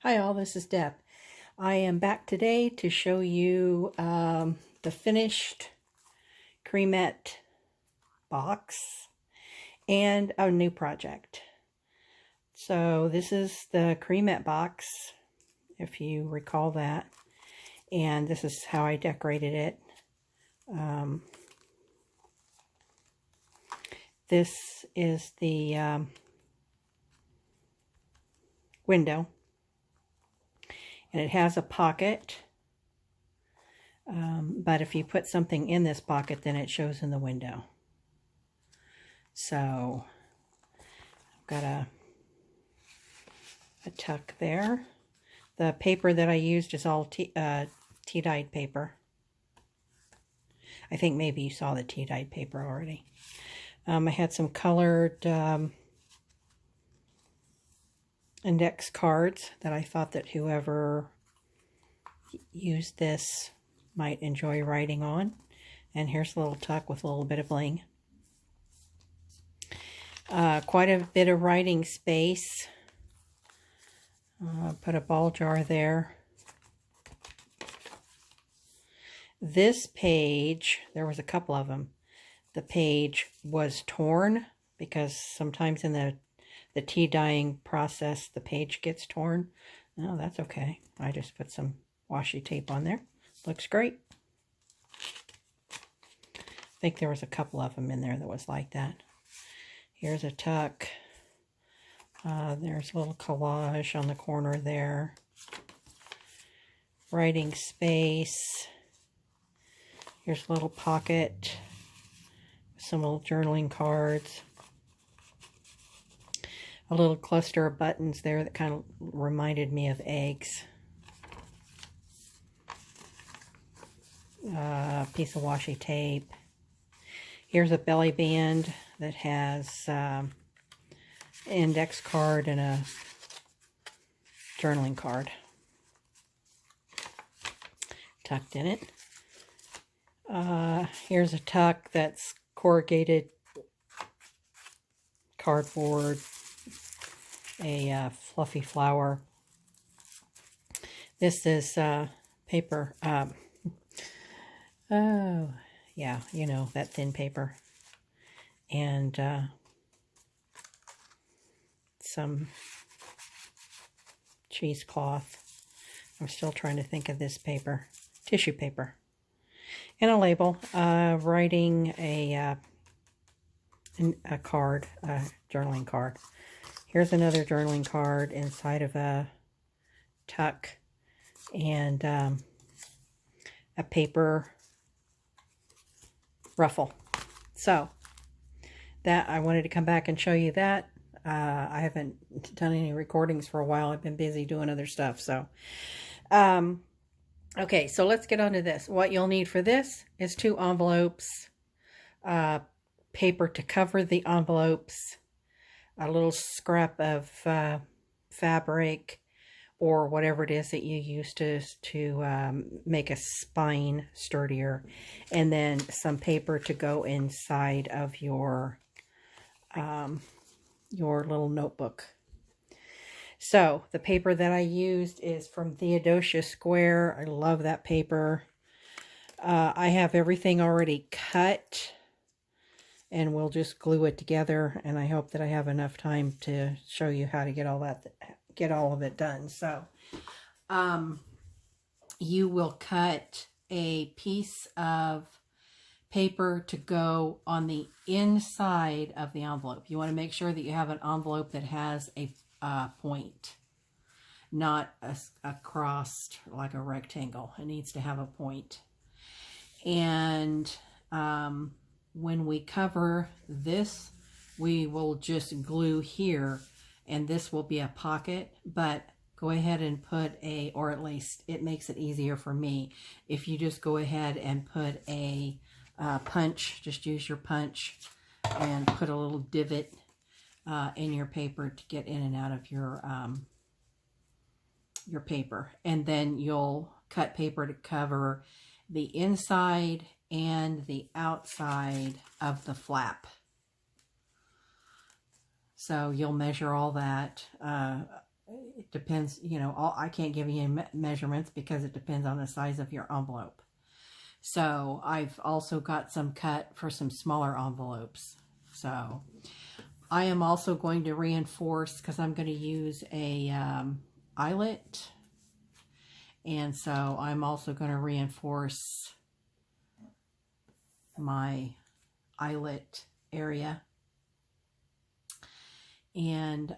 Hi all, this is Deb. I am back today to show you the finished Cremette box and a new project. So this is the Cremette box, if you recall that, and this is how I decorated it. This is the window. And it has a pocket, but if you put something in this pocket, then it shows in the window. So I've got a tuck there. The paper that I used is all tea-dyed paper. I think maybe you saw the tea-dyed paper already. I had some colored index cards that I thought that whoever used this might enjoy writing on. And here's a little tuck with a little bit of bling. Quite a bit of writing space. Put a ball jar there. This page, there was a couple of them. The page was torn because sometimes in the tea dyeing process, the page gets torn. No, that's okay. I just put some washi tape on there. Looks great. I think there was a couple of them in there that was like that. Here's a tuck. There's a little collage on the corner there. Writing space. Here's a little pocket with some little journaling cards. A little cluster of buttons there that kind of reminded me of eggs. A piece of washi tape. Here's a belly band that has an index card and a journaling card tucked in it. Here's a tuck that's corrugated cardboard. A fluffy flower. This is paper. Oh, yeah, you know, that thin paper. And some cheesecloth. I'm still trying to think of this paper. Tissue paper. And a label. Writing a card, a journaling card. Here's another journaling card inside of a tuck and a paper ruffle. So that I wanted to come back and show you that. I haven't done any recordings for a while. I've been busy doing other stuff. So, okay, so let's get on to this. What you'll need for this is 2 envelopes, paper to cover the envelopes, a little scrap of fabric or whatever it is that you use to make a spine sturdier, and then some paper to go inside of your little notebook. So the paper that I used is from Theodosia Square. I love that paper. I have everything already cut, and we'll just glue it together, and I hope that I have enough time to show you how to get all of it done. So you will cut a piece of paper to go on the inside of the envelope. You want to make sure that you have an envelope that has a point, not a crossed like a rectangle. It needs to have a point. And when we cover this, we will just glue here, and this will be a pocket, but go ahead and put or at least it makes it easier for me, if you just go ahead and put a punch, just use your punch and put a little divot in your paper to get in and out of your paper. And then you'll cut paper to cover the inside and the outside of the flap. So you'll measure all that it depends, you know, I can't give you any measurements because it depends on the size of your envelope. So I've also got some cut for some smaller envelopes. So I am also going to reinforce, because I'm going to use a eyelet. And so I'm also going to reinforce my eyelet area. And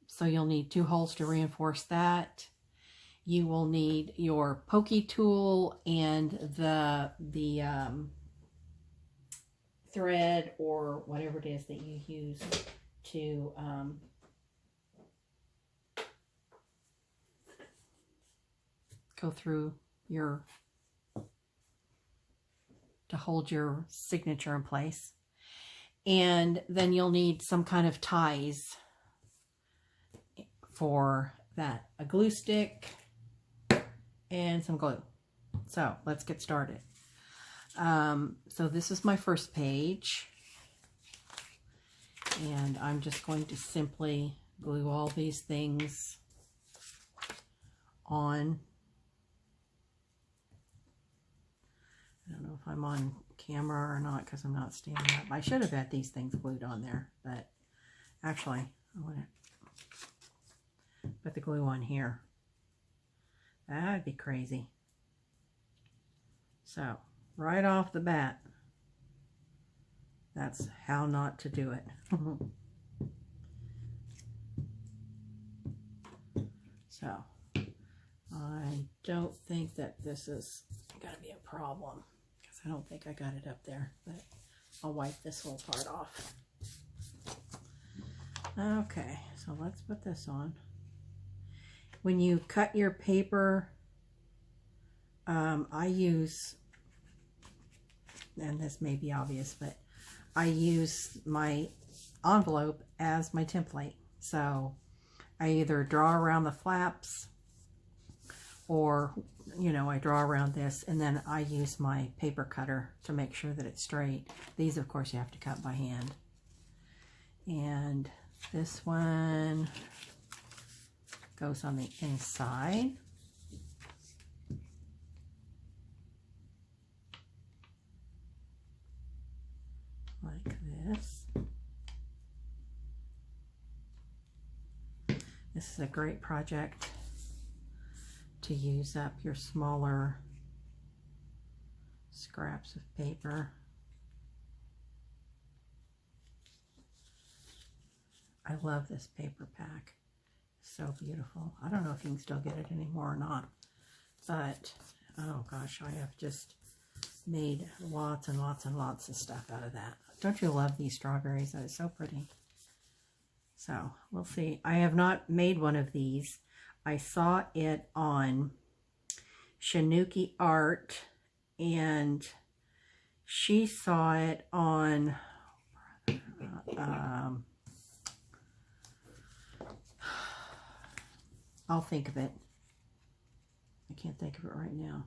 so you'll need 2 holes to reinforce that. You will need your pokey tool and the thread or whatever it is that you use to go through your, to hold your signature in place. And then you'll need some kind of ties for that, a glue stick and some glue. So let's get started. So this is my first page, and I'm just going to simply glue all these things on. I don't know if I'm on camera or not because I'm not standing up. I should have had these things glued on there, but actually I want to put the glue on here. That'd be crazy. So right off the bat, that's how not to do it. So I don't think that this is going to be a problem, because I don't think I got it up there, but I'll wipe this whole part off. Okay, so let's put this on. When you cut your paper, I use, and this may be obvious, but I use my envelope as my template. So I either draw around the flaps, or, you know, I draw around this, and then I use my paper cutter to make sure that it's straight. These, of course, you have to cut by hand. And this one goes on the inside. Like this. This is a great project to use up your smaller scraps of paper. I love this paper pack. So beautiful. I don't know if you can still get it anymore or not, but oh gosh, I have just made lots and lots and lots of stuff out of that. Don't you love these strawberries? That is so pretty. So we'll see. I have not made one of these. I saw it on Shanouki Art, and she saw it on I'll think of it. I can't think of it right now.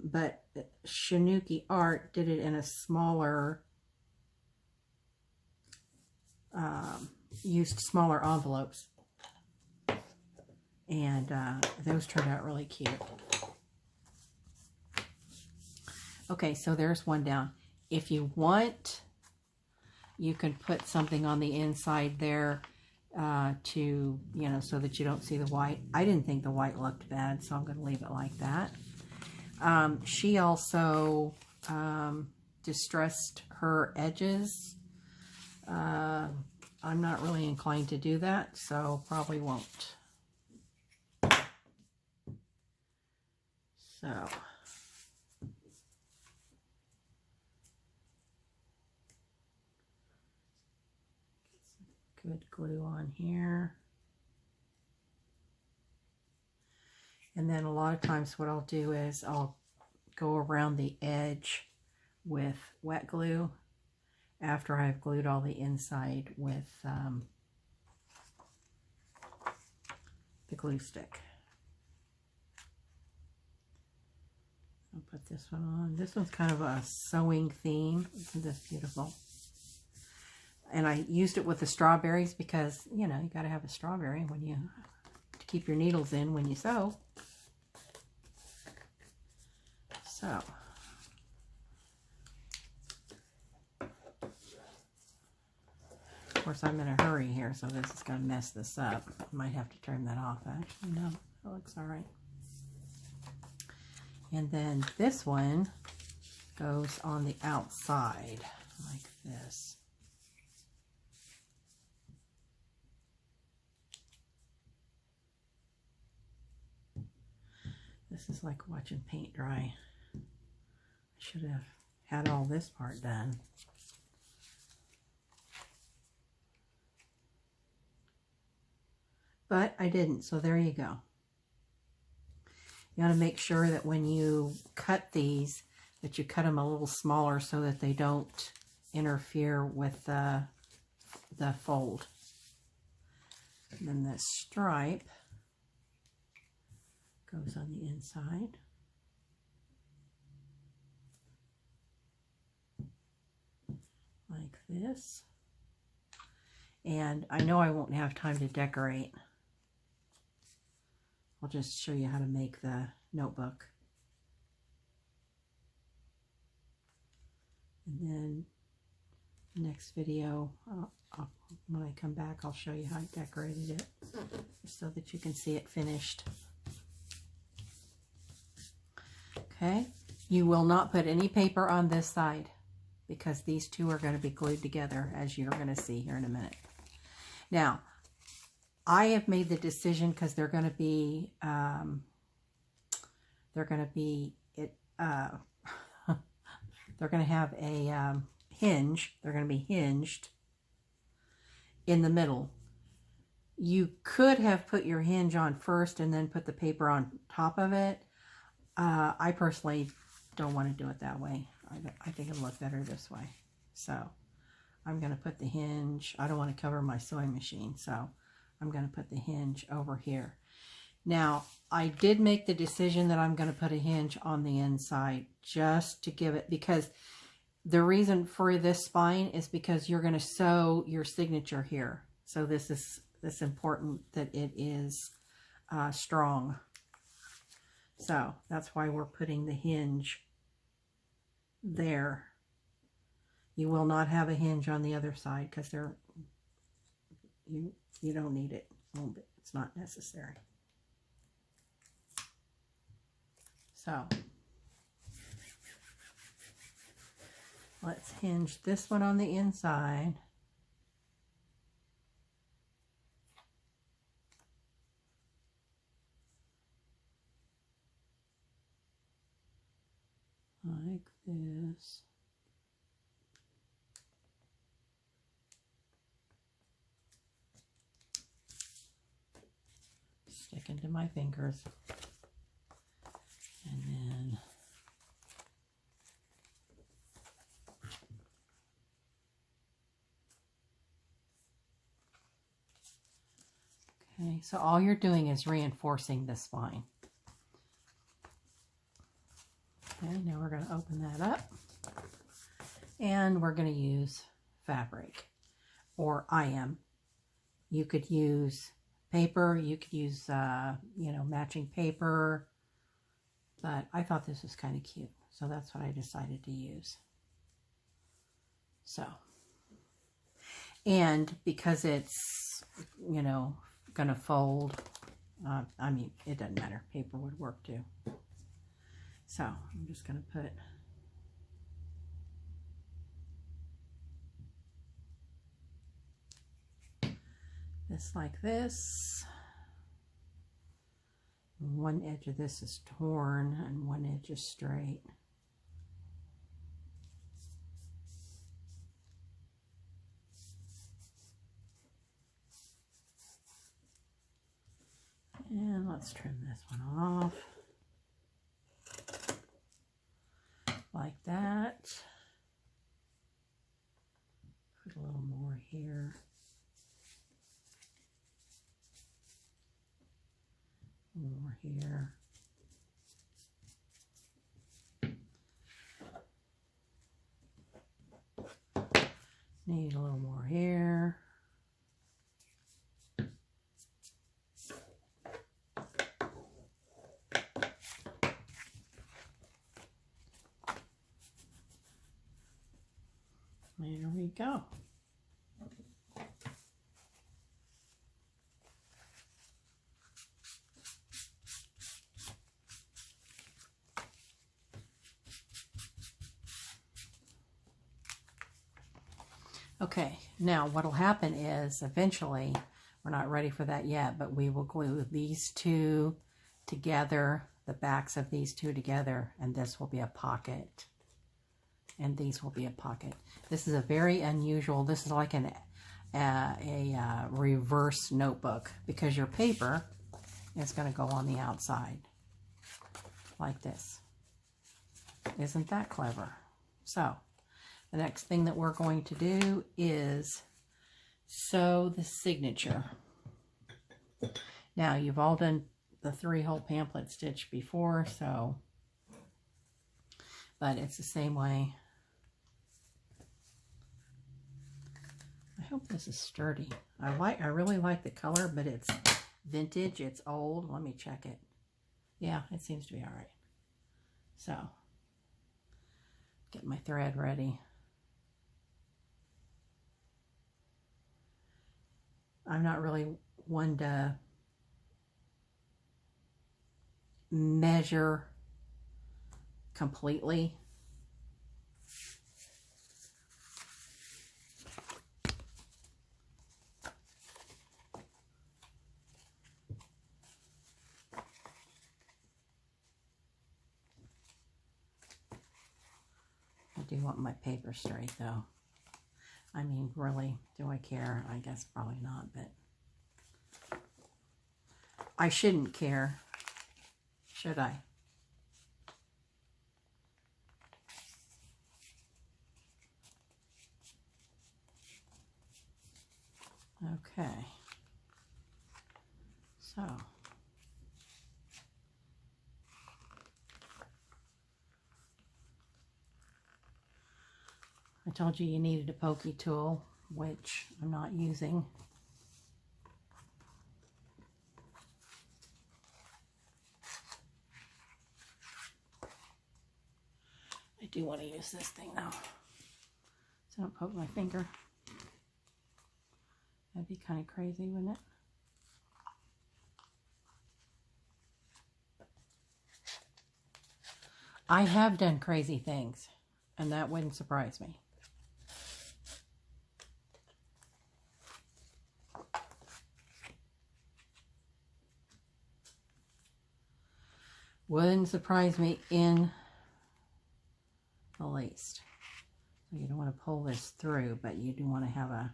But Shanouki Art did it in a smaller, used smaller envelopes. And those turned out really cute. Okay, so there's one down. If you want, you can put something on the inside there to, you know, so that you don't see the white. I didn't think the white looked bad, so I'm going to leave it like that. She also distressed her edges. I'm not really inclined to do that, so probably won't. So good glue on here. And then a lot of times what I'll do is I'll go around the edge with wet glue after I've glued all the inside with the glue stick. I'll put this one on. This one's kind of a sewing theme. Isn't this beautiful? And I used it with the strawberries because, you know, you got to have a strawberry when you, to keep your needles in when you sew. So. Of course, I'm in a hurry here, so this is going to mess this up. I might have to turn that off, actually. No, that looks all right. And then this one goes on the outside, like this. This is like watching paint dry. I should have had all this part done. But I didn't, so there you go. You want to make sure that when you cut these, that you cut them a little smaller so that they don't interfere with the fold. And then this stripe goes on the inside. Like this. And I know I won't have time to decorate. I'll just show you how to make the notebook. And then next video, when I come back, I'll show you how I decorated it so that you can see it finished. Okay, you will not put any paper on this side because these two are going to be glued together, as you're going to see here in a minute. Now, I have made the decision because they're going to be, they're going to have a hinge. They're going to be hinged in the middle. You could have put your hinge on first and then put the paper on top of it. I personally don't want to do it that way. I think it'll look better this way. So I'm going to put the hinge. I don't want to cover my sewing machine, so I'm going to put the hinge over here. Now, I did make the decision that I'm going to put a hinge on the inside just to give it, because the reason for this spine is because you're going to sew your signature here. So this is important that it is strong. So that's why we're putting the hinge there. You will not have a hinge on the other side because you don't need it. It's not necessary. So let's hinge this one on the inside. Like this. Stick into my fingers. And then okay, so all you're doing is reinforcing the spine. Okay, now we're going to open that up and we're going to use fabric, or IM. You could use paper, you could use, you know, matching paper, but I thought this was kind of cute, so that's what I decided to use. So, and because it's, you know, going to fold, I mean, it doesn't matter, paper would work too. So I'm just going to put this like this. One edge of this is torn and one edge is straight. And let's trim this one off. Like that. Put a little more here. A little more here. Need a little more here. There we go. Okay, now what'll happen is eventually, we're not ready for that yet, but we will glue these two together, the backs of these two together, and this will be a pocket. And these will be a pocket. This is a very unusual, this is like a reverse notebook, because your paper is going to go on the outside like this. Isn't that clever? So the next thing that we're going to do is sew the signature. Now you've all done the 3-hole pamphlet stitch before, so, but it's the same way. I hope this is sturdy. I really like the color, but it's vintage, it's old. Let me check it. Yeah, it seems to be all right. So, get my thread ready. I'm not really one to measure completely. I do want my paper straight though. I mean, really, do I care? I guess probably not, but I shouldn't care, should I? Okay. So. I told you needed a pokey tool, which I'm not using. I do want to use this thing though, so I don't poke my finger. That'd be kind of crazy, wouldn't it? I have done crazy things, and that wouldn't surprise me. Wouldn't surprise me in the least. So you don't want to pull this through, but you do want to have a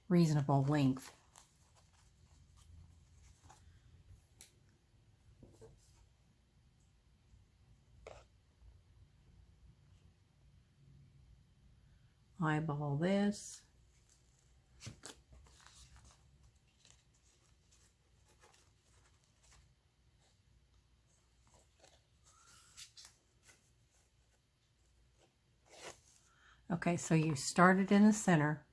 reasonable length. Eyeball this. Okay, so you started in the center.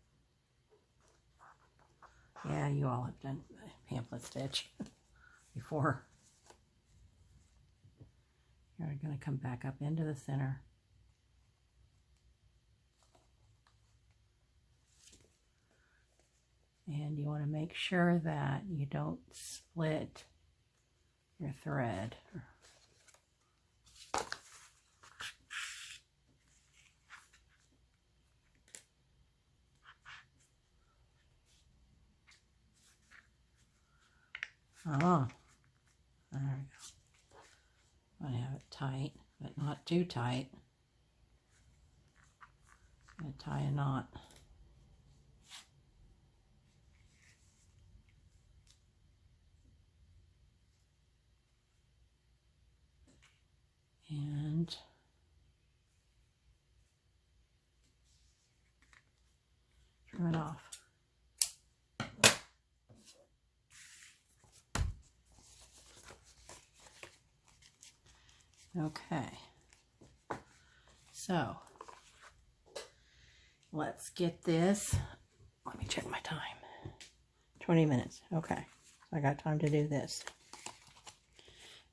Yeah, you all have done pamphlet stitch before. You're going to come back up into the center. And you want to make sure that you don't split your thread. Oh, there we go. I have it tight, but not too tight. I'm going to tie a knot. And trim it off. Okay. So, let's get this. Let me check my time. 20 minutes. Okay. So I got time to do this.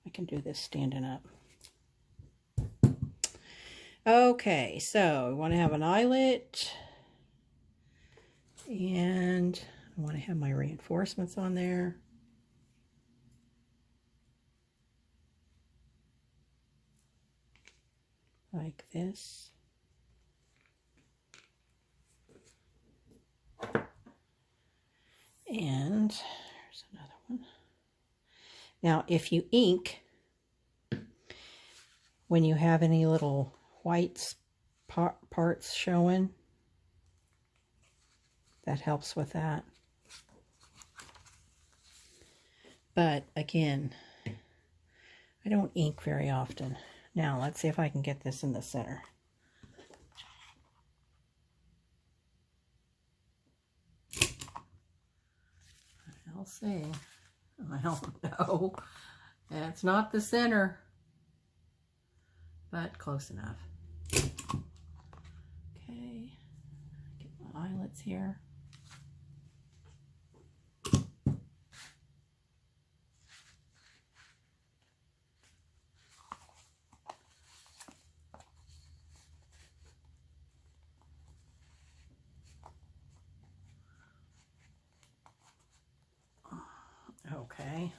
I can do this standing up. Okay, so we want to have an eyelet. And I want to have my reinforcements on there. Like this. And here's another one. Now, if you ink, when you have any little white parts showing, that helps with that. But again, I don't ink very often. Now, let's see if I can get this in the center. I'll see. I don't know. It's not the center, but close enough. Okay, get my eyelets here. Okay.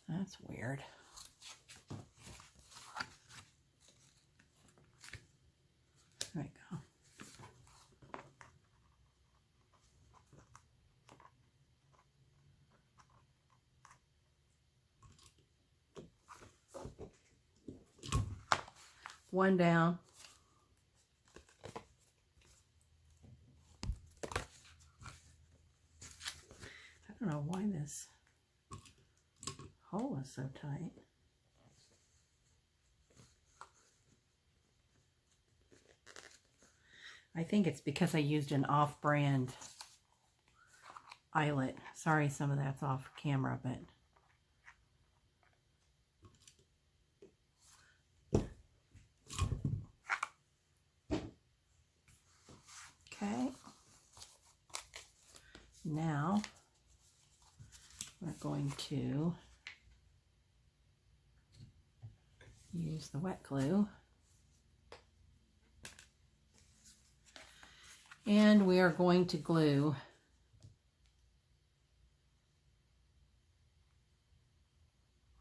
That's weird. There we go. One down. I don't know why this hole is so tight. I think it's because I used an off-brand eyelet. Sorry, some of that's off camera, but okay. Now we're going to use the wet glue. And we are going to glue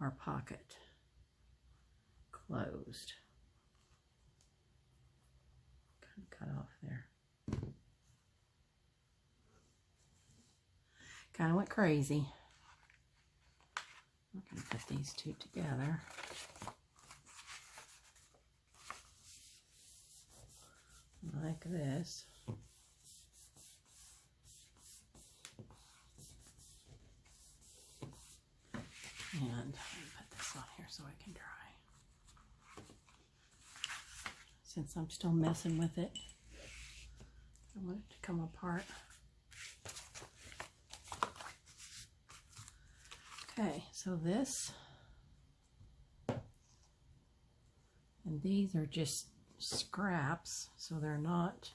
our pocket closed. Kind of cut off there. Kind of went crazy. I'm going to put these two together. Like this. And I'm going to put this on here so I can dry. Since I'm still messing with it, I want it to come apart. Okay, so this and these are just scraps, so they're not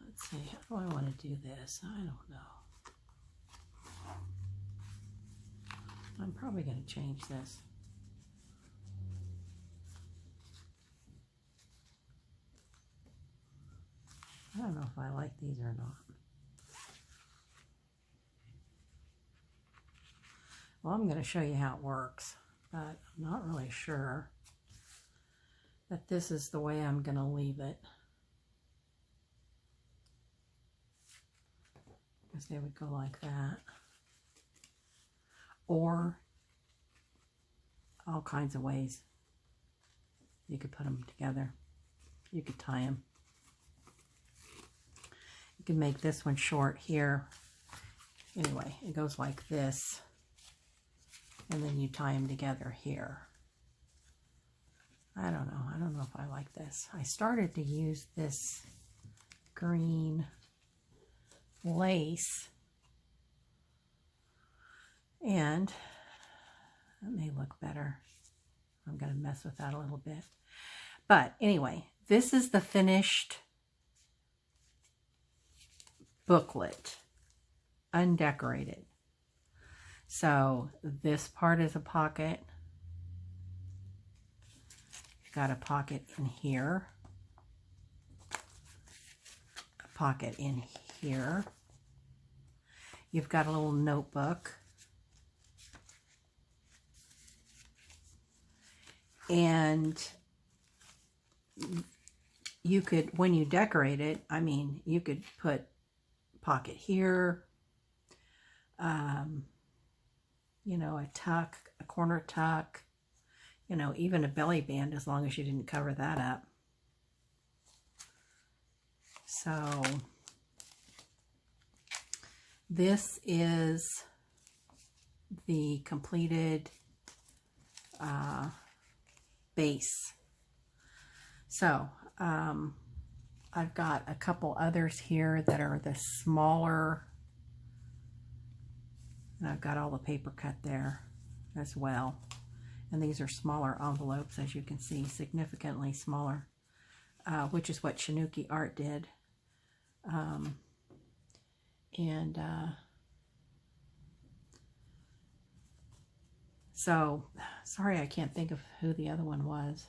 let's see, how do I want to do this? I don't know. I'm probably going to change this. I don't know if I like these or not. Well, I'm going to show you how it works, but I'm not really sure that this is the way I'm going to leave it. Because they would go like that. Or all kinds of ways you could put them together. You could tie them. You can make this one short here. Anyway, it goes like this. And then you tie them together here. I don't know. I don't know if I like this. I started to use this green lace, and that may look better. I'm going to mess with that a little bit. But anyway, this is the finished booklet, undecorated. So this part is a pocket. You've got a pocket in here, a pocket in here. You've got a little notebook. And you could, when you decorate it, I mean, you could put pocket here, you know, a tuck, a corner tuck, you know, even a belly band, as long as you didn't cover that up. So this is the completed base. So I've got a couple others here that are the smaller, and I've got all the paper cut there as well. And these are smaller envelopes, as you can see, significantly smaller, which is what Shanouki Art did. So, sorry I can't think of who the other one was.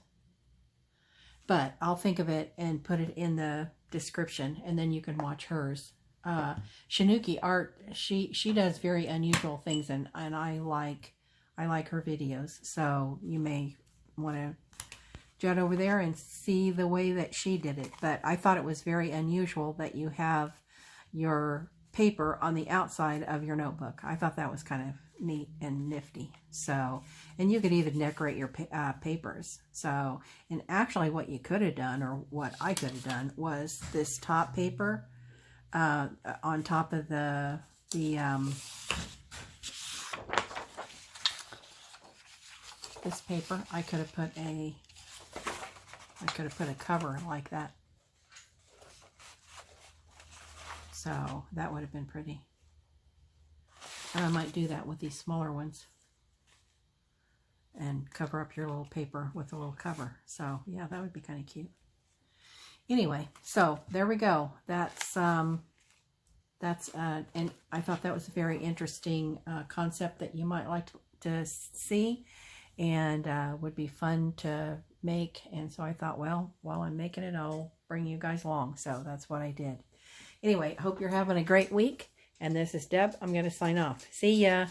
But I'll think of it and put it in the description, and then you can watch hers. Shanouki Art, she does very unusual things, and I like her videos. So you may want to jet over there and see the way that she did it. But I thought it was very unusual that you have your paper on the outside of your notebook. I thought that was kind of neat and nifty. So, and you could even decorate your papers. So, and actually what you could have done, or what I could have done, was this top paper on top of this paper. I could have put a cover like that. So that would have been pretty. And I might do that with these smaller ones and cover up your little paper with a little cover. So yeah, that would be kind of cute. Anyway, so there we go. That's and I thought that was a very interesting concept that you might like to see, and would be fun to make. And so I thought, well, while I'm making it, I'll bring you guys along. So that's what I did. Anyway, hope you're having a great week. And this is Deb. I'm going to sign off. See ya.